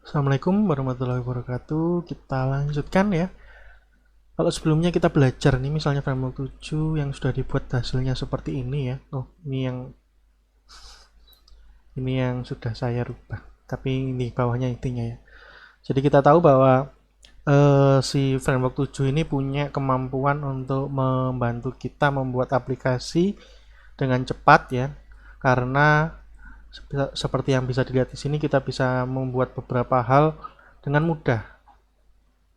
Assalamualaikum warahmatullahi wabarakatuh. Kita lanjutkan ya. Kalau sebelumnya kita belajar nih misalnya framework 7 yang sudah dibuat hasilnya seperti ini ya. Oh, ini yang sudah saya rubah. Tapi ini bawahnya intinya ya. Jadi kita tahu bahwa si framework 7 ini punya kemampuan untuk membantu kita membuat aplikasi dengan cepat ya. Karena seperti yang bisa dilihat di sini kita bisa membuat beberapa hal dengan mudah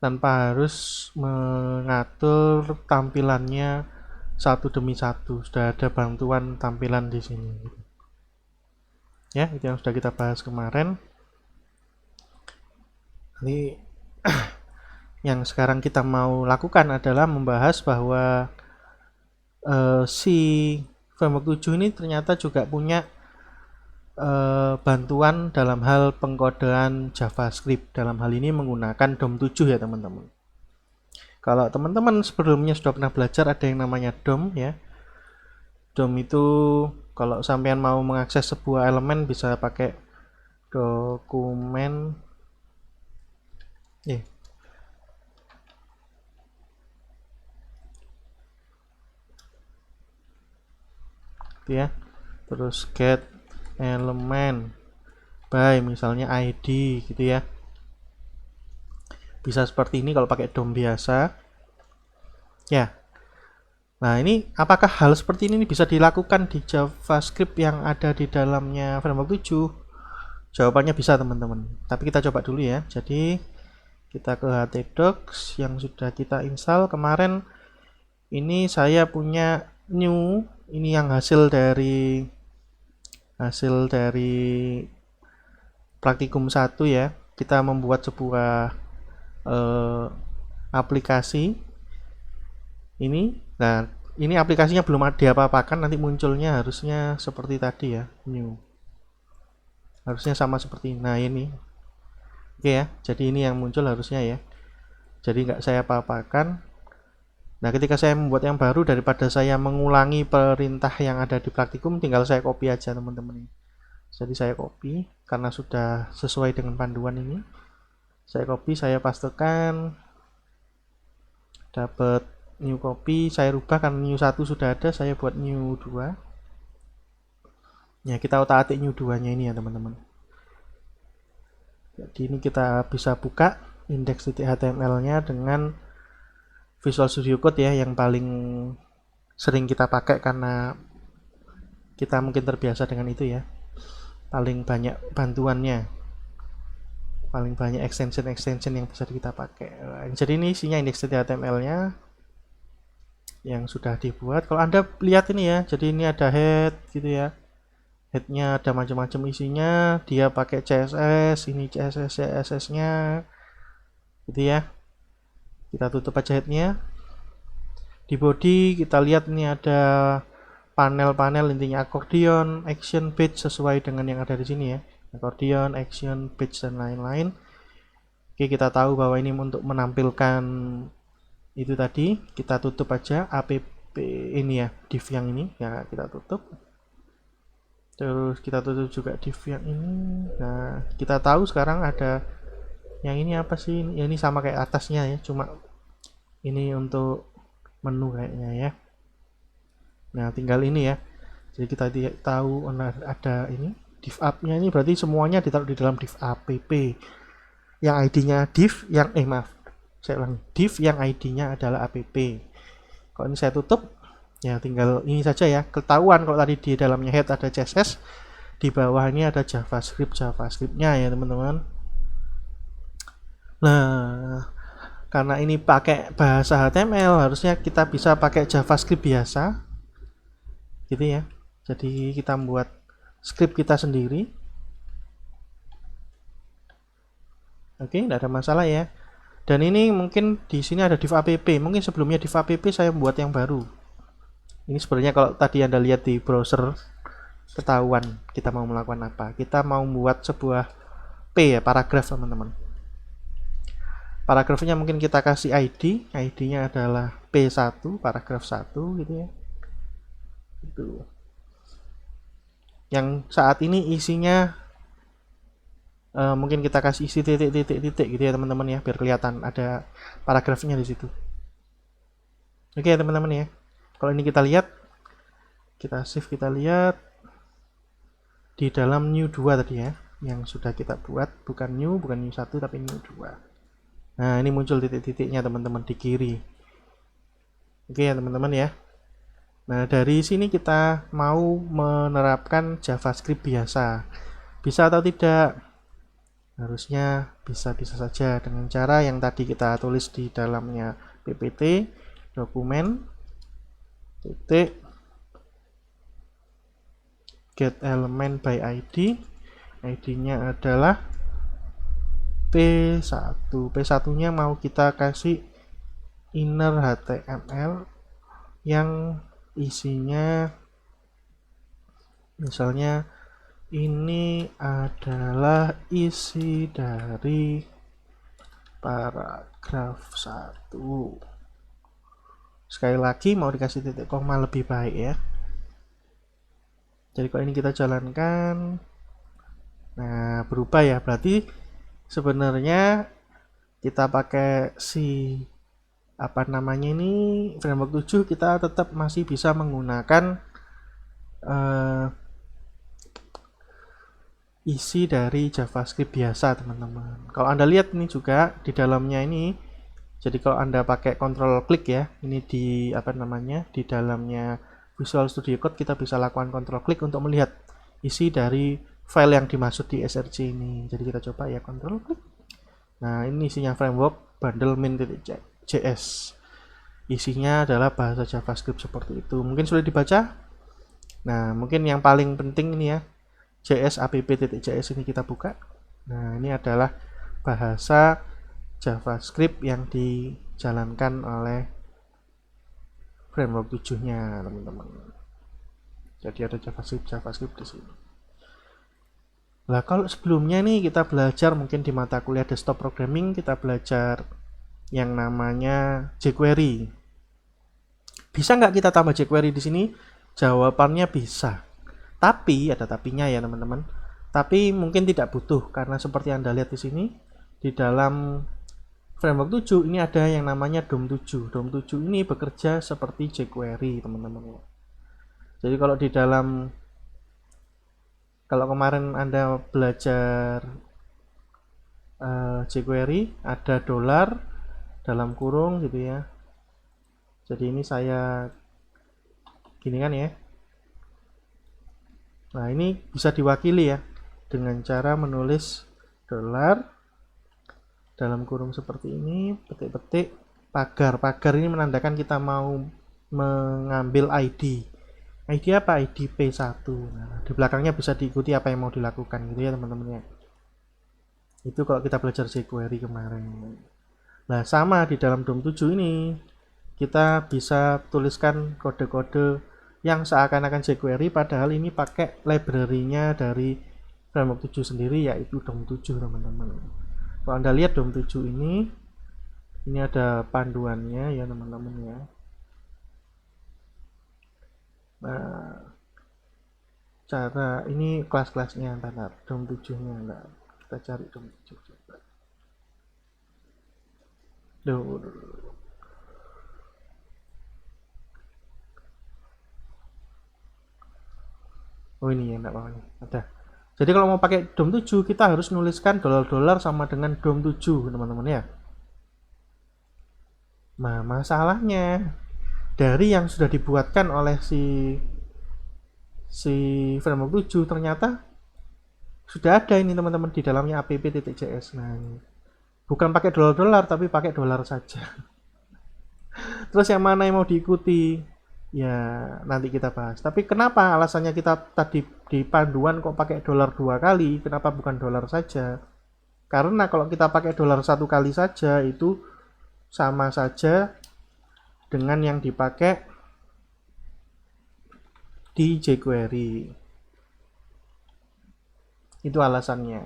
tanpa harus mengatur tampilannya satu demi satu. Sudah ada bantuan tampilan di sini. Ya, itu yang sudah kita bahas kemarin. Nanti yang sekarang kita mau lakukan adalah membahas bahwa si framework 7 ini ternyata juga punya bantuan dalam hal pengkodean JavaScript. Dalam hal ini menggunakan DOM 7 ya teman-teman. Kalau teman-teman sebelumnya sudah pernah belajar ada yang namanya DOM ya. DOM itu kalau sampean mau mengakses sebuah elemen bisa pakai dokumen gitu ya. Terus get elemen by misalnya ID gitu ya. Bisa seperti ini kalau pakai DOM biasa. Ya. Nah, ini apakah hal seperti ini bisa dilakukan di JavaScript yang ada di dalamnya framework 7? Jawabannya bisa, teman-teman. Tapi kita coba dulu ya. Jadi, kita ke htdocs yang sudah kita install kemarin. Ini saya punya new, ini yang hasil dari praktikum 1 ya. Kita membuat sebuah aplikasi ini. Nah, ini aplikasinya belum diapa-apakan, nanti munculnya harusnya seperti tadi ya, new. Harusnya sama seperti ini. Nah, ini. Oke ya, jadi ini yang muncul harusnya ya. Jadi nggak saya apa-apakan. Nah, ketika saya membuat yang baru, daripada saya mengulangi perintah yang ada di praktikum, tinggal saya copy aja teman-teman. Jadi saya copy, karena sudah sesuai dengan panduan ini. Saya copy, saya pastekan, dapat new copy, saya rubah karena new 1 sudah ada, saya buat new 2. Ya, kita otak-atik new 2-nya ini ya teman-teman. Jadi ini kita bisa buka index.html-nya dengan Visual Studio Code ya, yang paling sering kita pakai karena kita mungkin terbiasa dengan itu ya. Paling banyak bantuannya, paling banyak extension yang bisa kita pakai. Jadi ini isinya index.html-nya yang sudah dibuat. Kalau Anda lihat ini ya, jadi ini ada head gitu ya. Headnya ada macam-macam isinya, dia pakai CSS, ini CSS-nya gitu ya. Kita tutup aja headnya. Di body kita lihat ini ada panel-panel, intinya accordion, action, page sesuai dengan yang ada di sini ya. Accordion, action, page dan lain-lain. Oke, kita tahu bahwa ini untuk menampilkan itu tadi. Kita tutup aja app ini ya, div yang ini ya, kita tutup. Terus kita tutup juga div yang ini. Nah, kita tahu sekarang ada yang ini apa sih? Ya, ini sama kayak atasnya ya, cuma ini untuk menu kayaknya ya. Nah, tinggal ini ya. Jadi kita tahu ada ini div app-nya, ini berarti semuanya ditaruh di dalam div app. Yang ID-nya div yang saya ulang, div yang ID-nya adalah app. Kalau ini saya tutup, ya tinggal ini saja ya. Ketahuan kalau tadi di dalamnya head ada CSS, di bawah ini ada JavaScript-nya ya teman-teman. Nah, karena ini pakai bahasa HTML, harusnya kita bisa pakai JavaScript biasa gitu ya. Jadi kita membuat script kita sendiri. Oke, tidak ada masalah ya. Dan ini mungkin di sini ada div app. Mungkin sebelumnya div app saya membuat yang baru. Ini sebenarnya kalau tadi Anda lihat di browser, ketahuan kita mau melakukan apa. Kita mau membuat sebuah P ya, paragraf teman-teman. Paragrafnya mungkin kita kasih ID. ID-nya adalah P1, paragraf 1 gitu ya. Itu. Yang saat ini isinya mungkin kita kasih isi titik-titik gitu ya teman-teman ya, biar kelihatan ada paragrafnya di situ. Oke ya teman-teman ya. Kalau ini kita lihat, kita save, kita lihat di dalam new 2 tadi ya, yang sudah kita buat, bukan new 1 tapi new 2. Nah, ini muncul titik-titiknya teman-teman di kiri. Oke ya teman-teman ya. Nah, dari sini kita mau menerapkan JavaScript biasa. Bisa atau tidak? Harusnya bisa-bisa saja dengan cara yang tadi kita tulis di dalamnya PPT, dokumen, titik, get element by ID. ID-nya adalah P1. P1-nya mau kita kasih inner HTML yang isinya misalnya ini adalah isi dari paragraf 1. Sekali lagi mau dikasih titik koma lebih baik ya. Jadi kalau ini kita jalankan, nah berubah ya, berarti sebenarnya kita pakai si apa namanya ini framework 7, kita tetap masih bisa menggunakan isi dari JavaScript biasa teman-teman. Kalau Anda lihat ini juga di dalamnya ini, jadi kalau Anda pakai control klik ya, ini di apa namanya, di dalamnya Visual Studio Code kita bisa lakukan control klik untuk melihat isi dari file yang dimaksud di src ini. Jadi kita coba ya, control klik. Nah, ini isinya framework bundle min.js. Isinya adalah bahasa JavaScript seperti itu. Mungkin sudah dibaca. Nah, mungkin yang paling penting ini ya, JS app.js ini kita buka. Nah, ini adalah bahasa JavaScript yang dijalankan oleh framework 7-nya, teman-teman. Jadi ada JavaScript di sini. Nah, kalau sebelumnya nih kita belajar mungkin di mata kuliah desktop programming, kita belajar yang namanya jQuery. Bisa nggak kita tambah jQuery di sini? Jawabannya bisa. Tapi ada tapinya ya teman-teman. Tapi mungkin tidak butuh karena seperti Anda lihat di sini di dalam framework 7 ini ada yang namanya DOM 7. DOM 7 ini bekerja seperti jQuery, teman-teman. Jadi kalau di dalam, kalau kemarin Anda belajar jQuery ada dolar dalam kurung gitu ya. Jadi ini saya gini kan ya. Nah, ini bisa diwakili ya dengan cara menulis dolar dalam kurung seperti ini, petik-petik, pagar. Pagar ini menandakan kita mau mengambil ID. ID apa? ID P1. Nah, di belakangnya bisa diikuti apa yang mau dilakukan gitu ya teman-teman ya. Itu kalau kita belajar jQuery kemarin. Nah, sama di dalam DOM 7 ini kita bisa tuliskan kode-kode yang seakan-akan jQuery, padahal ini pakai library-nya dari framework 7 sendiri, yaitu DOM 7 teman-teman. Kalau Anda lihat DOM 7 ini ada panduannya ya teman-teman ya. Nah, cara ini kelas-kelasnya ntar DOM 7-nya. Nah, kita cari DOM 7 coba. Oh ini ya, enggak apa-apa nih. Ada. Jadi kalau mau pakai DOM 7 kita harus nuliskan dolar-dolar sama dengan DOM 7 teman-teman ya. Nah, masalahnya dari yang sudah dibuatkan oleh si framework 7 ternyata sudah ada ini teman-teman di dalamnya app.js. Nah, ini bukan pakai dolar-dolar tapi pakai dolar saja. Terus yang mana yang mau diikuti? Ya, nanti kita bahas. Tapi kenapa alasannya kita tadi di panduan kok pakai dolar 2 kali? Kenapa bukan dolar saja? Karena kalau kita pakai dolar 1 kali saja itu sama saja dengan yang dipakai di jQuery. Itu alasannya.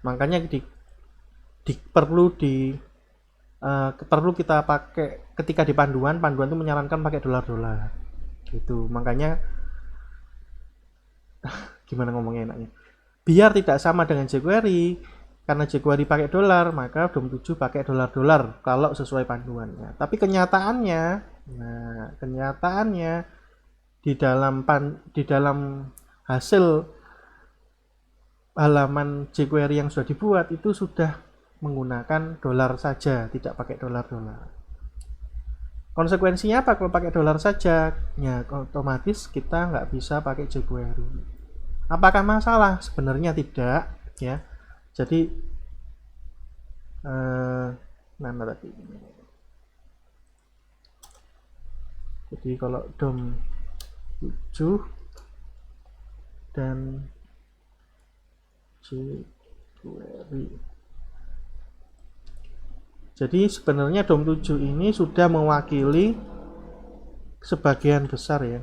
Makanya perlu kita pakai ketika di panduan itu menyarankan pakai dolar-dolar gitu. Makanya gimana ngomongnya enaknya, biar tidak sama dengan jQuery, karena jQuery pakai dolar, maka DOM7 pakai dolar-dolar kalau sesuai panduannya. Tapi kenyataannya, di dalam hasil halaman jQuery yang sudah dibuat itu sudah menggunakan dolar saja, tidak pakai dolar-dolar. Konsekuensinya apa kalau pakai dolar saja? Ya, otomatis kita nggak bisa pakai jQuery. Apakah masalah? Sebenarnya tidak, ya. Jadi mana tadi? Jadi kalau DOM7 dan jQuery. Jadi sebenarnya DOM7 ini sudah mewakili sebagian besar ya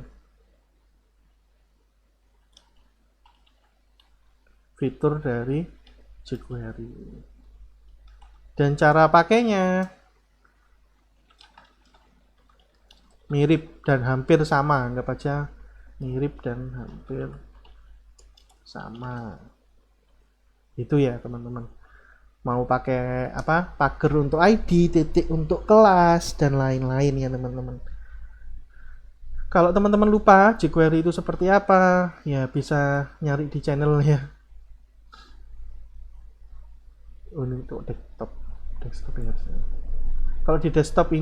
fitur dari jQuery. Dan cara pakainya mirip dan hampir sama, anggap aja mirip dan hampir sama. Itu ya teman-teman. Mau pakai apa? Pagar untuk ID, titik untuk kelas dan lain-lain ya teman-teman. Kalau teman-teman lupa jQuery itu seperti apa, ya bisa nyari di channel ya. Oh, ini untuk desktop ya. Kalau di desktop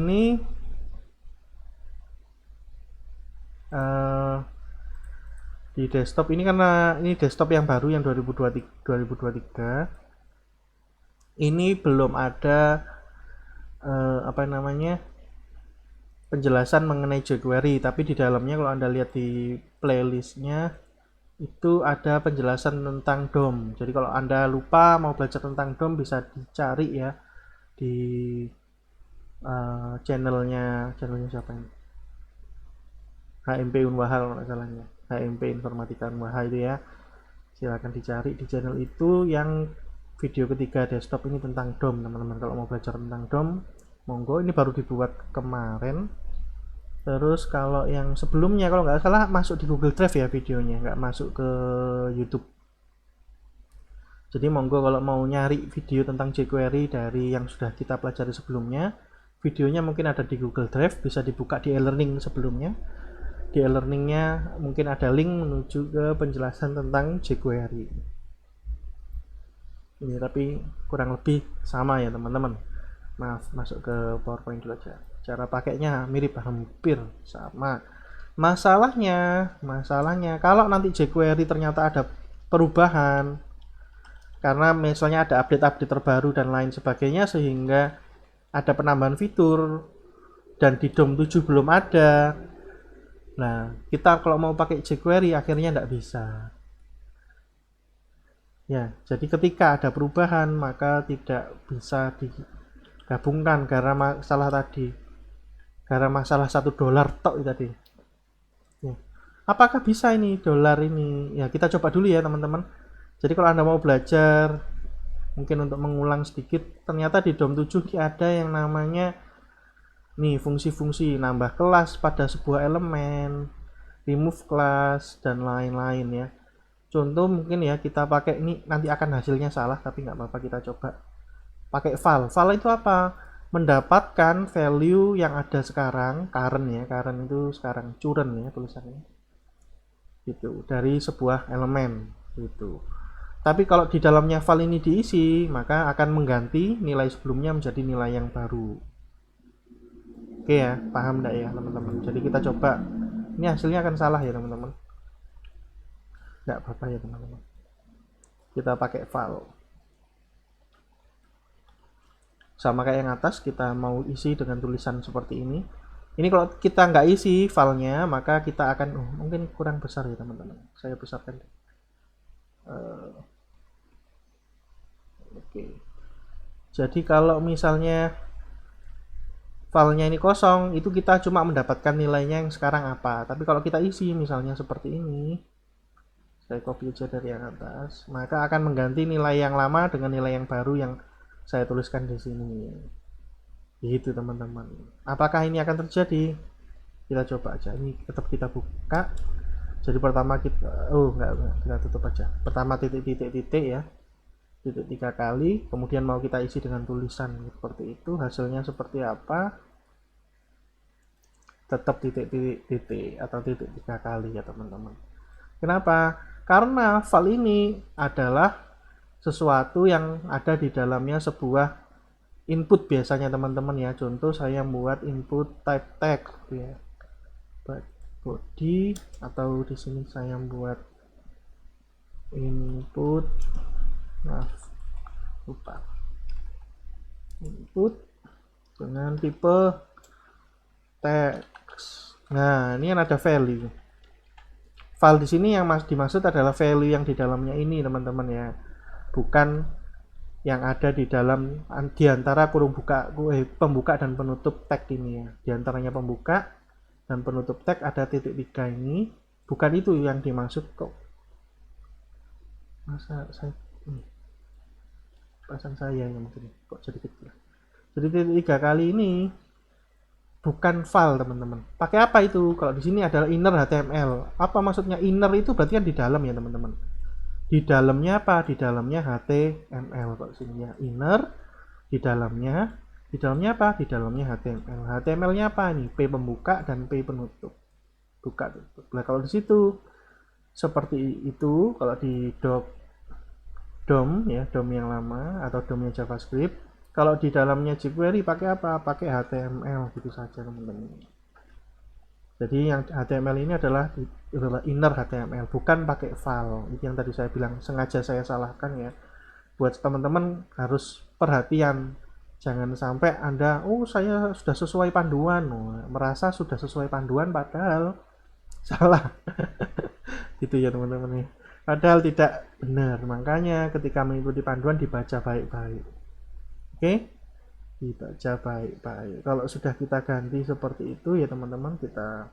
ini karena ini desktop yang baru yang 2023 ini belum ada penjelasan mengenai jQuery, tapi di dalamnya kalau Anda lihat di playlistnya itu ada penjelasan tentang DOM. Jadi kalau Anda lupa mau belajar tentang DOM bisa dicari ya di channelnya siapa ini? HMP Unwaha kalau nggak salahnya. HMP Informatika Unwaha itu ya. Silahkan dicari di channel itu yang video ketiga desktop ini tentang DOM teman-teman. Kalau mau belajar tentang DOM, monggo, ini baru dibuat kemarin. Terus kalau yang sebelumnya kalau nggak salah masuk di Google Drive ya videonya, nggak masuk ke YouTube. Jadi monggo kalau mau nyari video tentang jQuery dari yang sudah kita pelajari sebelumnya, videonya mungkin ada di Google Drive, bisa dibuka di e-learning sebelumnya. Di e-learningnya mungkin ada link menuju ke penjelasan tentang jQuery. Ini tapi kurang lebih sama ya teman-teman. Maaf, masuk ke PowerPoint dulu aja. Cara pakainya mirip, hampir sama. Masalahnya kalau nanti jQuery ternyata ada perubahan karena misalnya ada update-update terbaru dan lain sebagainya sehingga ada penambahan fitur dan di DOM7 belum ada. Nah, kita kalau mau pakai jQuery akhirnya tidak bisa. Ya, jadi ketika ada perubahan maka tidak bisa digabungkan karena masalah tadi. Karena masalah $1 tok tadi. Ya. Apakah bisa ini dolar ini? Ya, kita coba dulu ya teman-teman. Jadi kalau Anda mau belajar mungkin untuk mengulang sedikit, ternyata di DOM7 ada yang namanya nih fungsi-fungsi nambah kelas pada sebuah elemen, remove class dan lain-lain ya. Contoh mungkin ya kita pakai ini, nanti akan hasilnya salah tapi nggak apa-apa, kita coba pakai val. Val itu apa? Mendapatkan value yang ada sekarang, current ya, current itu sekarang, current ya tulisannya, gitu, dari sebuah elemen gitu. Tapi kalau di dalamnya val ini diisi, maka akan mengganti nilai sebelumnya menjadi nilai yang baru. Oke ya, paham enggak ya teman-teman? Jadi kita coba, ini hasilnya akan salah ya teman-teman. Enggak apa-apa ya teman-teman. Kita pakai val. Sama kayak yang atas, kita mau isi dengan tulisan seperti ini. Ini kalau kita nggak isi filenya, maka kita akan mungkin kurang besar ya teman-teman. Saya besarkan. Oke. Jadi kalau misalnya filenya ini kosong, itu kita cuma mendapatkan nilainya yang sekarang apa. Tapi kalau kita isi misalnya seperti ini, saya copy aja dari yang atas, maka akan mengganti nilai yang lama dengan nilai yang baru yang saya tuliskan di sini. Gitu teman-teman. Apakah ini akan terjadi? Kita coba aja. Ini tetap kita buka Jadi pertama kita, enggak, kita tutup aja. Pertama titik ya, titik 3 kali, kemudian mau kita isi dengan tulisan seperti itu. Hasilnya seperti apa? Tetap titik atau titik 3 kali ya teman-teman. Kenapa? Karena file ini adalah sesuatu yang ada di dalamnya sebuah input biasanya teman-teman ya. Contoh saya buat input type text ya, body, atau di sini saya buat input, lupa, input dengan tipe text. Nah, ini kan ada value. File di sini yang dimaksud adalah value yang di dalamnya ini teman-teman ya, bukan yang ada di dalam diantara pembuka dan penutup tag ini ya. Diantaranya pembuka dan penutup tag ada titik 3 ini, bukan itu yang dimaksud kok. Masa saya pasang saya yang mungkin kok jadi kecil. Jadi titik 3 kali ini bukan file teman-teman. Pakai apa itu? Kalau di sini adalah inner HTML. Apa maksudnya inner itu? Berarti kan di dalam ya teman-teman. Di dalamnya apa? Di dalamnya HTML. Kalau sini ya inner, di dalamnya apa? Di dalamnya HTML. HTML-nya apa nih? P pembuka dan P penutup. Buka tutup. Nah, kalau di situ seperti itu, kalau di DOM ya, DOM yang lama atau DOM-nya JavaScript, kalau di dalamnya jQuery pakai apa? Pakai HTML gitu saja teman-teman. Jadi yang HTML ini adalah inner HTML, bukan pakai file. Itu yang tadi saya bilang, sengaja saya salahkan ya. Buat teman-teman harus perhatian. Jangan sampai Anda, saya sudah sesuai panduan, merasa sudah sesuai panduan padahal salah. Gitu ya teman-teman ya. Padahal tidak benar. Makanya ketika mengikuti panduan dibaca baik-baik. Oke? Dibaca baik-baik. Kalau sudah kita ganti seperti itu ya teman-teman, kita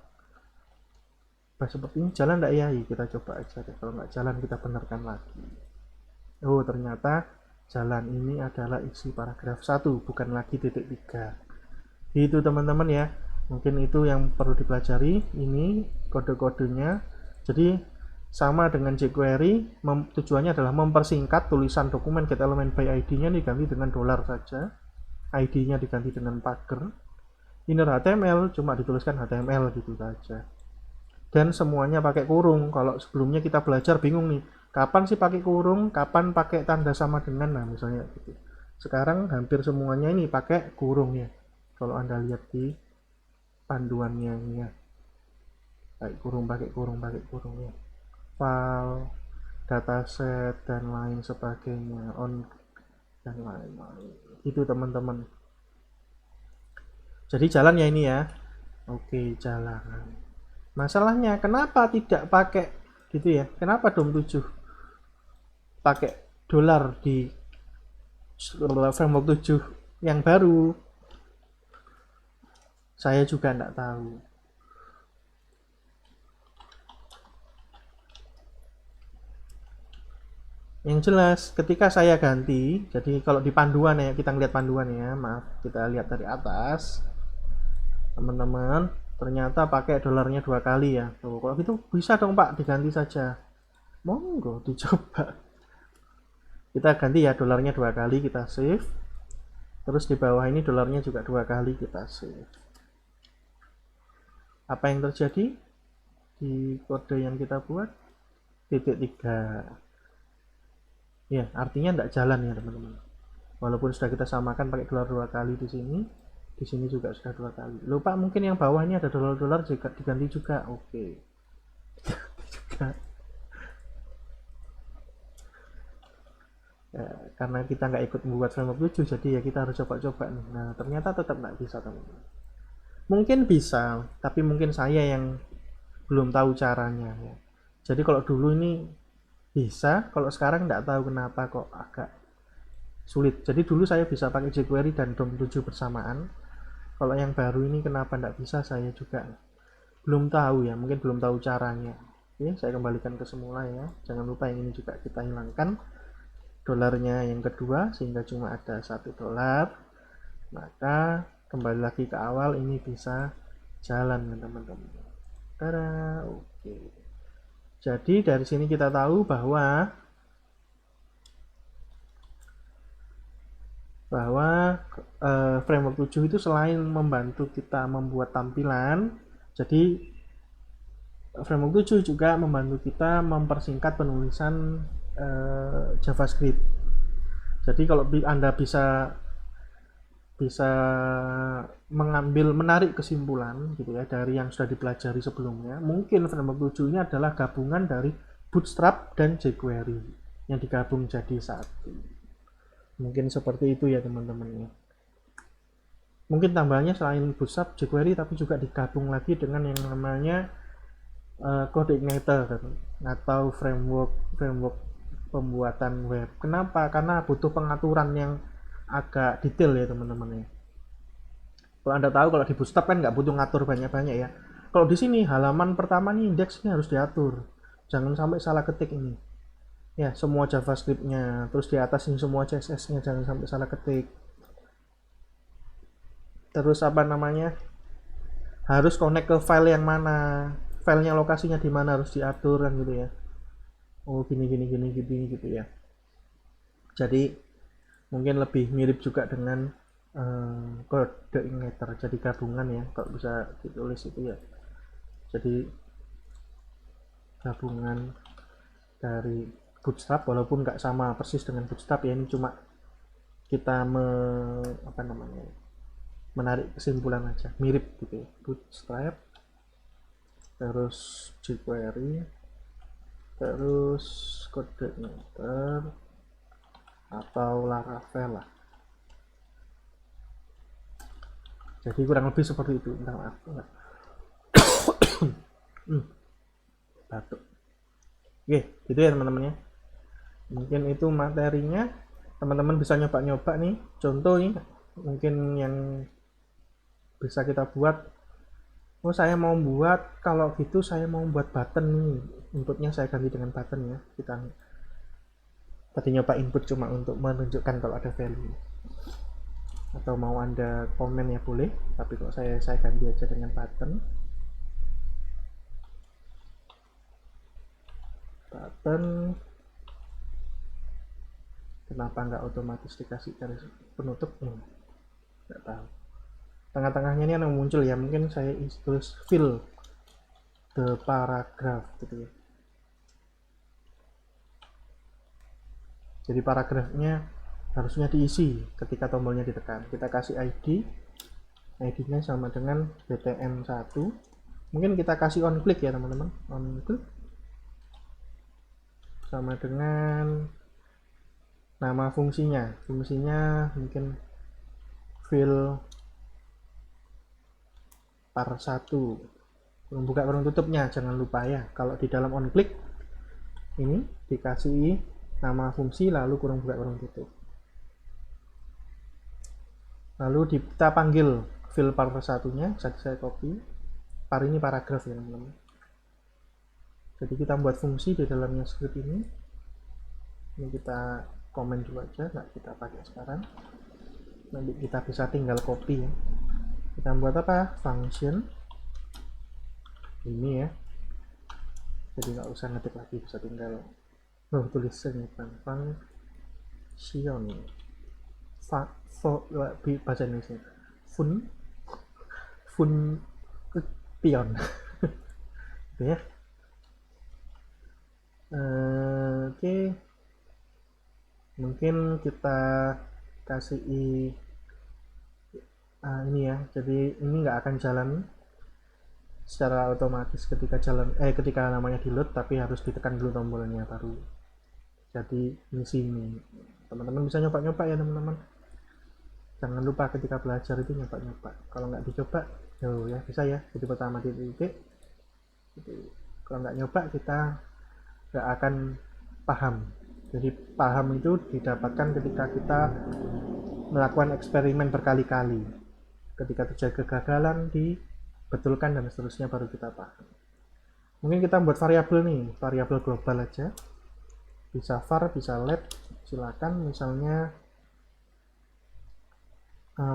seperti ini jalan enggak ya? Kita coba aja deh. Kalau nggak jalan kita benarkan lagi. Ternyata jalan. Ini adalah isi paragraf 1, bukan lagi titik 3. Itu teman-teman ya. Mungkin itu yang perlu dipelajari. Ini kode-kodenya. Jadi sama dengan jQuery, tujuannya adalah mempersingkat tulisan dokumen get element by ID-nya diganti dengan $ saja. ID-nya diganti dengan pagar. Inner HTML cuma dituliskan HTML gitu saja. Dan semuanya pakai kurung. Kalau sebelumnya kita belajar bingung nih, kapan sih pakai kurung, kapan pakai tanda sama dengan, nah misalnya gitu. Sekarang hampir semuanya ini pakai kurung ya. Kalau Anda lihat di panduannya ini ya. Pakai kurung ya. File, dataset, dan lain sebagainya, on dan lain-lain. Itu teman-teman. Jadi jalan ya ini ya. Oke, jalan. Masalahnya kenapa tidak pakai gitu ya? Kenapa DOM 7 pakai $ di framework 7 yang baru? Saya juga tidak tahu. Yang jelas ketika saya ganti, jadi kalau di panduan ya, kita lihat panduan ya, maaf, kita lihat dari atas teman-teman, ternyata pakai $-nya 2 kali ya. Kalau gitu bisa dong Pak, diganti saja. Monggo dicoba. Kita ganti ya, $-nya 2 kali, kita save. Terus di bawah ini $-nya juga 2 kali, kita save. Apa yang terjadi di kode yang kita buat? Titik 3. Ya, artinya tidak jalan ya teman-teman. Walaupun sudah kita samakan pakai $2 kali di sini juga sudah 2 kali. Lupa mungkin yang bawah ini ada $$ juga diganti juga. Oke. Juga. Ya, karena kita nggak ikut membuat framework 7, jadi ya kita harus coba-coba nih. Nah, ternyata tetap nggak bisa teman-teman. Mungkin bisa, tapi mungkin saya yang belum tahu caranya ya. Jadi kalau dulu ini bisa, kalau sekarang nggak tahu kenapa kok agak sulit. Jadi dulu saya bisa pakai jQuery dan DOM 7 bersamaan. Kalau yang baru ini kenapa nggak bisa, saya juga belum tahu ya, mungkin belum tahu caranya. Oke, saya kembalikan ke semula ya. Jangan lupa yang ini juga kita hilangkan $-nya yang kedua, sehingga cuma ada $1. Maka kembali lagi ke awal, ini bisa jalan teman-teman. Tada, oke. Jadi dari sini kita tahu bahwa framework 7 itu selain membantu kita membuat tampilan, jadi framework 7 juga membantu kita mempersingkat penulisan JavaScript. Jadi kalau Anda bisa menarik kesimpulan gitu ya dari yang sudah dipelajari sebelumnya, mungkin framework 7 ini adalah gabungan dari Bootstrap dan jQuery yang digabung jadi satu. Mungkin seperti itu ya teman-teman. Mungkin tambahannya selain Bootstrap, jQuery, tapi juga digabung lagi dengan yang namanya CodeIgniter atau framework pembuatan web. Kenapa? Karena butuh pengaturan yang agak detail ya teman-teman ya. Kalau Anda tahu kalau di Bootstrap kan nggak butuh ngatur banyak-banyak ya. Kalau di sini halaman pertama nih indeksnya harus diatur. Jangan sampai salah ketik ini. Ya, semua JavaScript-nya, terus di atas ini semua CSS-nya jangan sampai salah ketik. Terus apa namanya? Harus connect ke file yang mana? Filenya lokasinya di mana harus diatur kan gitu ya. Oh, gini gitu ya. Jadi mungkin lebih mirip juga dengan CodeIgniter, jadi gabungan ya kalau bisa ditulis itu ya. Jadi gabungan dari Bootstrap, walaupun nggak sama persis dengan Bootstrap ya, ini cuma kita menarik kesimpulan aja, mirip gitu ya. Bootstrap, terus jQuery, terus CodeIgniter atau Laravel lah. Jadi kurang lebih seperti itu. Batuk. Oke, gitu ya teman-teman ya. Mungkin itu materinya. Teman-teman bisa nyoba-nyoba nih. Contoh nih, mungkin yang bisa kita buat. Oh, saya mau buat, kalau gitu saya mau buat button nih. Inputnya saya ganti dengan button ya. Kita tadi nyoba input cuma untuk menunjukkan kalau ada value. Atau mau Anda komen ya boleh, tapi kalau saya ganti aja dengan button. Kenapa nggak otomatis dikasih garis penutup? Nggak tahu. Tengah-tengahnya ini yang muncul ya, mungkin saya tulis fill the paragraph gitu ya. Jadi paragrafnya harusnya diisi ketika tombolnya ditekan. Kita kasih ID-nya sama dengan btn1. Mungkin kita kasih on click ya teman-teman. On click sama dengan nama fungsinya. Fungsinya mungkin fill par1. Buka kurung tutupnya jangan lupa ya. Kalau di dalam on click ini dikasih nama fungsi lalu kurung buka kurung tutup. Lalu kita panggil fill par satunya, jadi saya copy. Par ini paragraf ya teman-teman. Jadi kita buat fungsi di dalamnya script ini. Ini kita komen dulu aja, nggak kita pakai sekarang. Nanti kita bisa tinggal copy ya. Kita buat apa? Function ini ya. Jadi nggak usah ngetik lagi, bisa tinggal tulisannya function. Bahasa Indonesia pion gitu ya. Oke. Mungkin kita kasih ini ya, jadi ini nggak akan jalan secara otomatis ketika namanya di load, tapi harus ditekan dulu tombolnya baru jadi misi ini. Teman-teman bisa nyoba-nyoba ya teman-teman, jangan lupa ketika belajar itu nyoba-nyoba. Kalau nggak dicoba ya bisa ya, jadi pertama di titik gitu. Kalau nggak nyoba kita nggak akan paham. Jadi paham itu didapatkan ketika kita melakukan eksperimen berkali-kali, ketika terjadi kegagalan dibetulkan dan seterusnya baru kita paham. Mungkin kita buat variabel nih, variabel global aja, bisa var, bisa let, silakan. Misalnya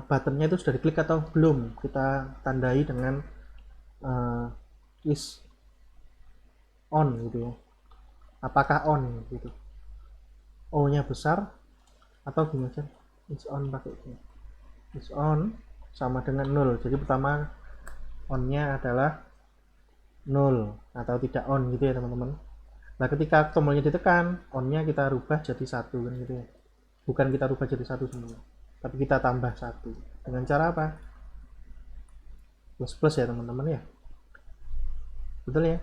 buttonnya itu sudah diklik atau belum, kita tandai dengan is on gitu ya, apakah on gitu, O nya besar atau gimana sih, is on pakai ini, is on sama dengan 0. Jadi pertama on nya adalah 0 atau tidak on gitu ya teman-teman. Nah ketika tombolnya ditekan, on nya kita rubah jadi 1 kan gitu ya, bukan kita rubah jadi 1 semua, tapi kita tambah 1 dengan cara apa, plus ya teman-teman ya, betul ya,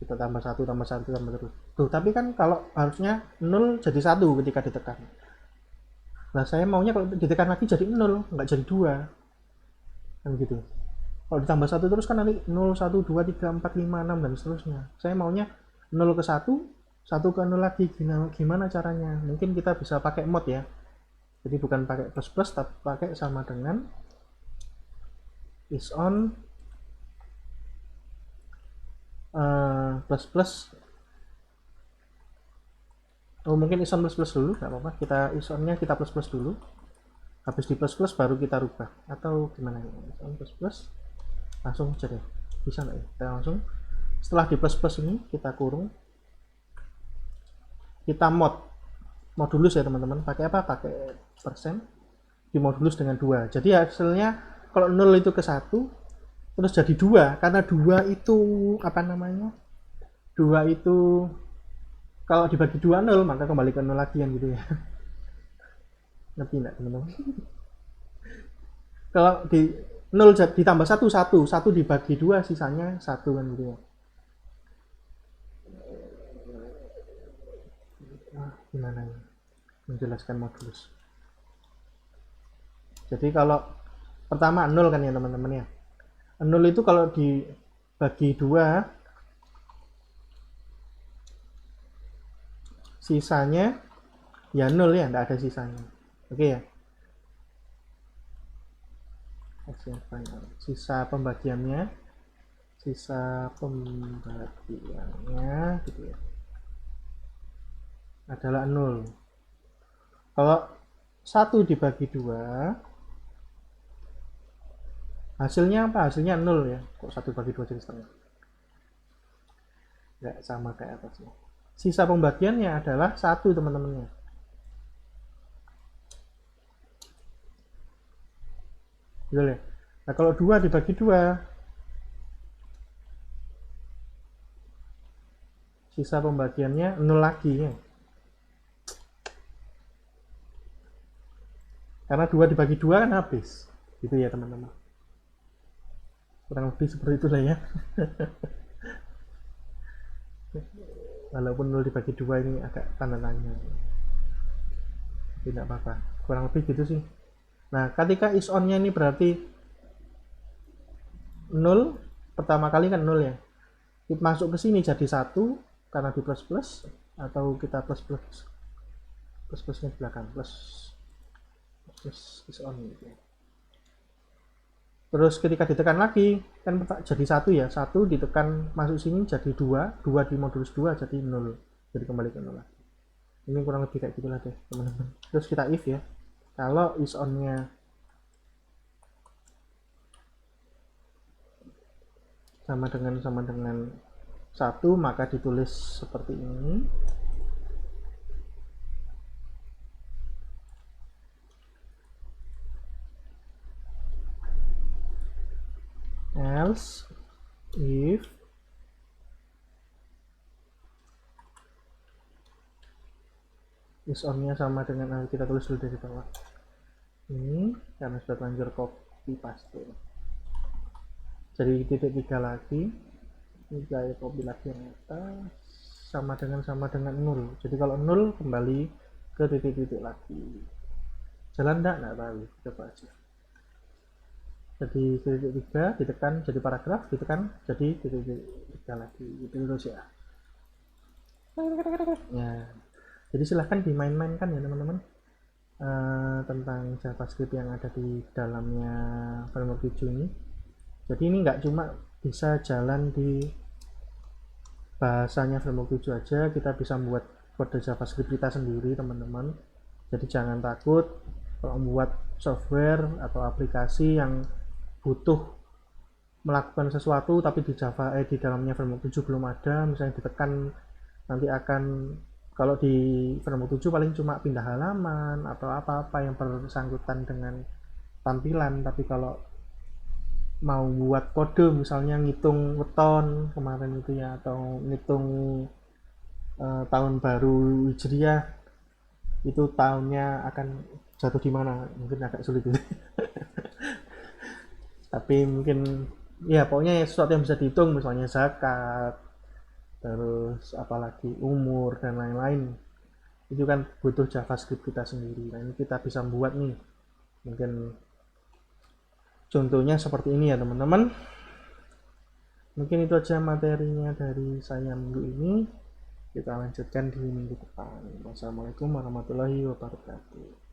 kita tambah 1 tambah 1 tambah terus tuh. Tapi kan kalau harusnya 0 jadi 1 ketika ditekan, nah saya maunya kalau ditekan lagi jadi 0, nggak jadi 2 kan gitu. Kalau ditambah 1 terus kan nanti 0 1 2 3 4 5 6 dan seterusnya. Saya maunya 0 ke 1 1 ke 0 lagi. Gimana caranya? Mungkin kita bisa pakai mod ya, jadi bukan pakai plus tapi pakai sama dengan is on plus. Oh mungkin is on plus dulu, nggak apa-apa, kita is on nya kita plus dulu, habis di plus baru kita rubah, atau gimana ya, is on plus langsung aja deh, bisa nggak ya, kita langsung setelah di plus ini kita kurung, kita modulus ya teman-teman. Pakai apa, pakai persen dimodulus dengan 2, jadi hasilnya kalau 0 itu ke 1 terus jadi 2, karena 2 itu apa namanya, 2 itu kalau dibagi 2 0, maka kembali ke 0 lagi kan gitu ya. Ngerti enggak teman-teman? Kalau di 0 ditambah 1 dibagi 2 sisanya 1 kan gitu ya. Gimana ya menjelaskan modulus? Jadi kalau pertama 0 kan ya teman-teman ya. 0 itu kalau dibagi 2 sisanya ya 0 ya, enggak ada sisanya. Oke ya. Sisa pembagiannya gitu ya, adalah 0. Kalau 1 dibagi 2 hasilnya apa? Hasilnya 0 ya. Kok 1 bagi 2 jadi setengah? Enggak sama kayak atasnya. Sisa pembagiannya adalah 1 teman-temannya. Betul ya? Nah kalau 2 dibagi 2 sisa pembagiannya 0 lagi ya. Karena 2 dibagi 2 kan habis. Gitu ya teman-teman. Kurang lebih seperti itulah ya. Walaupun 0 dibagi 2 ini agak tanda tanya. Tidak apa-apa. Kurang lebih gitu sih. Nah, ketika is on-nya ini berarti 0, pertama kali kan 0 ya. Kita masuk ke sini jadi 1 karena di plus, atau kita plusnya di belakang, plus is on gitu ya. Terus ketika ditekan lagi kan jadi 1 ya, 1 ditekan masuk sini jadi 2 dimodulus 2 jadi 0, jadi kembali ke 0 lagi. Ini kurang lebih kayak gitulah deh teman-teman. Terus kita if ya, kalau is on nya sama dengan 1 maka ditulis seperti ini, else if is on nya sama dengan, kita tulis dulu dari bawah ini karena sudah lanjut copy paste, jadi titik 3 lagi, ini saya copy lagi yang atas, sama dengan 0. Jadi kalau 0 kembali ke titik-titik lagi. Jalan enggak tahu, coba aja. Jadi titik 3 ditekan jadi paragraf, ditekan jadi titik 3 lagi, gitu terus ya. Ya, jadi silahkan dimain-mainkan ya teman-teman, tentang JavaScript yang ada di dalamnya framework 7 ini. Jadi ini nggak cuma bisa jalan di bahasanya framework 7 aja, kita bisa membuat kode JavaScript kita sendiri teman-teman. Jadi jangan takut kalau membuat software atau aplikasi yang butuh melakukan sesuatu tapi di Java di dalamnya framework 7 belum ada, misalnya ditekan nanti akan, kalau di framework 7 paling cuma pindah halaman atau apa-apa yang bersangkutan dengan tampilan, tapi kalau mau buat kode misalnya ngitung weton kemarin itu ya, atau ngitung tahun baru Hijriah itu tahunnya akan jatuh di mana, mungkin agak sulit itu. Tapi mungkin ya pokoknya sesuatu yang bisa dihitung, misalnya zakat, terus apalagi umur dan lain-lain, itu kan butuh JavaScript kita sendiri. Nah ini kita bisa buat nih, mungkin contohnya seperti ini ya teman-teman. Mungkin itu aja materinya dari saya minggu ini, kita lanjutkan di minggu depan. Wassalamualaikum warahmatullahi wabarakatuh.